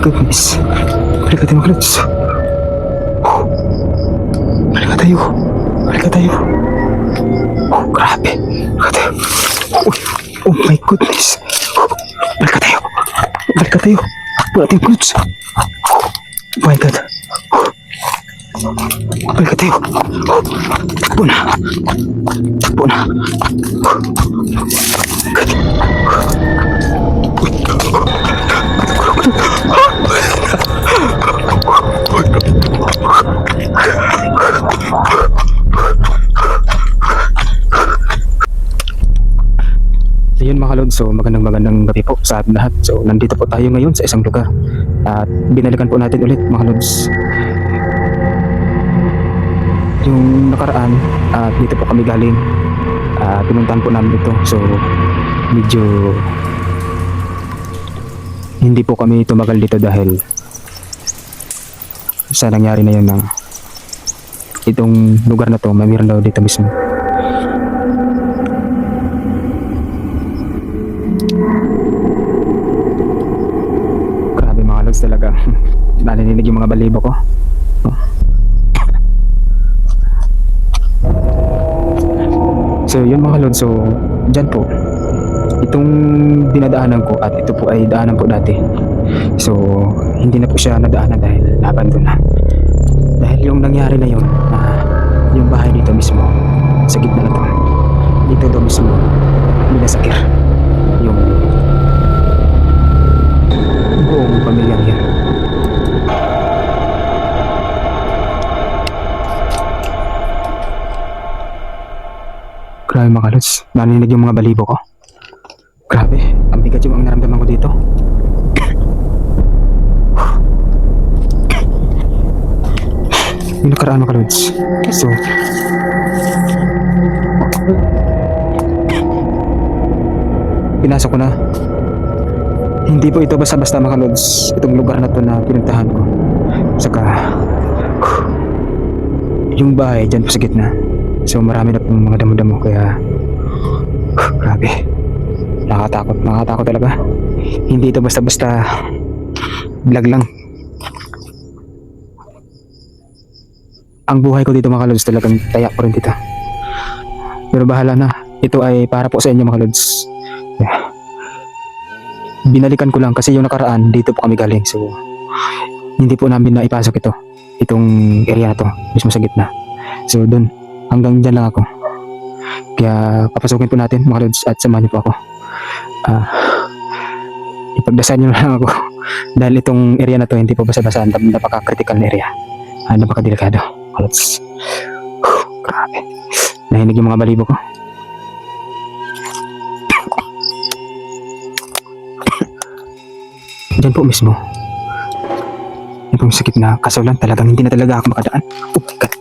goodness. Balik tayo mga lods. Balik tayo. Balik tayo. Oh, grabe. Balik tayo. Oh my goodness. Balik tayo. Balik tayo. Balik tayo goods. Oh my god. Balik tayo. Takbo na. Takbo na. Ayun mga lods, so magandang gabi po sa ating lahat. So nandito po tayo ngayon sa isang lugar at binalikan po natin ulit mga lods yung nakaraan at dito po kami galing. Pinuntahan po namin ito, so medyo hindi po kami tumagal dito dahil sa nangyari na yun na itong lugar na to mayroon daw dito mismo. Grabe mga lods, talaga narinig yung mga balibo ko. So yun mga lods, so dyan po itong dinadaanan ko at ito po ay daanan po dati. So hindi na po siya nadaanan dahil nabandon na. Dahil yung nangyari na yun, yung bahay dito mismo sa gitna na to, dito daw mismo minasakir yung buong pamilyang yan. Grabe mga lods, narinig yung mga balibo ko. Grabe, ang bigat yung naramdaman ko dito. Yung nakaraan mga lods. So pinasok ko na. Hindi po ito basta-basta mga lods, itong lugar na to na pinuntahan ko. Saka yung bahay dyan po sa gitna. So marami na pong mga damo-damo, kaya grabe, nakakatakot talaga. Hindi ito basta-basta vlog lang. Ang buhay ko dito mga lods, talagang tayak ko rin dito. Pero bahala na, ito ay para po sa inyo mga lods. Yeah. Binalikan ko lang kasi yung nakaraan dito po kami galing, so hindi po namin na ipasok itong area na to mismo sa gitna. So dun, hanggang dyan lang ako. Kaya papasukin po natin mga lods at samahan niyo po ako. Ipagdasal niyo lang ako dahil itong area na to hindi po basa-basa, napaka-critical na area. Napaka-delikado mga lods. Grabe, nahinig yung mga balibo ko. Dyan po mismo, yan po sakit na kaso lang talagang hindi na talaga ako makadaan. Oh my god.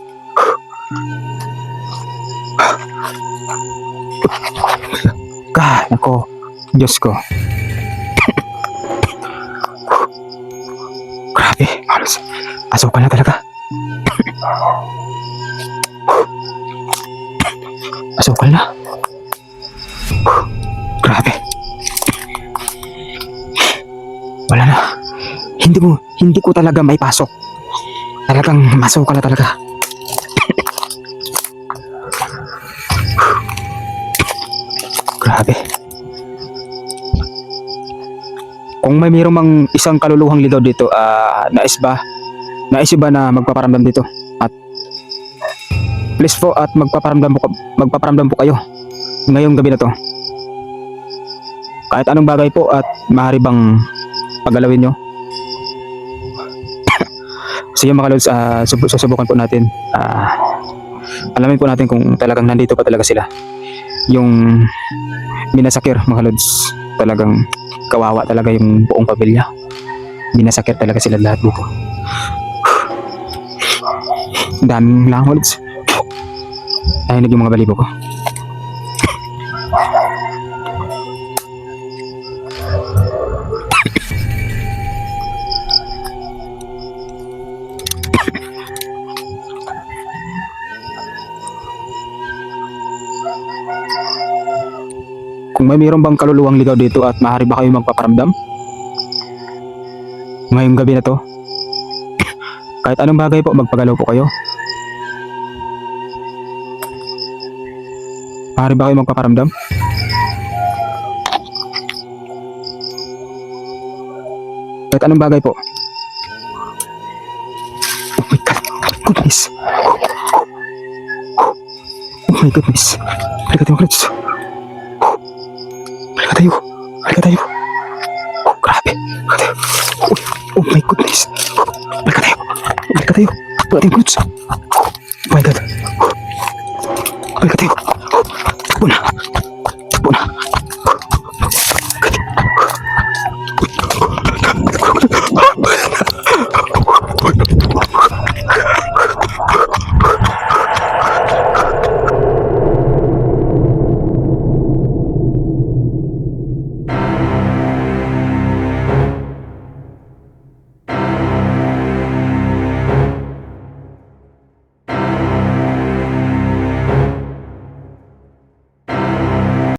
Nako, Diyos ko. Grabe, halos asukal na talaga. Asukal na. Grabe. Wala na. Hindi ko talaga maipasok. Talagang masukal na talaga. Grabe. Kung may mayroong mang isang kaluluhang ligaw dito, nais ba na magpaparamdam dito? At please po, at magpaparamdam po kayo ngayong gabi na to. Kahit anong bagay po at maaari bang pagalawin nyo. So yung mga lods, susubukan po natin. Alamin po natin kung talagang nandito pa talaga sila. Yung minasakir mga lods, talagang kawawa talaga yung buong pamilya. Minasakir talaga sila lahat dito. Daming lang mga lods. Nahinig yung mga balibo ko. Kung may mayroon bang kaluluwang ligaw dito at maaari ba kayo magpaparamdam? ngayong gabi na to, kahit anong bagay po, magpagalaw po kayo. Maaari ba kayo magpaparamdam? Kahit anong bagay po. Oh my God, goodness. Oh my goodness. Halika tayo mga lods. Halika tayo. Halika tayo. Grabe. Halika tayo. Uy, oh my goodness. Halika tayo. Halika tayo. Halika tayo mga lods. Oh my God. Halika tayo.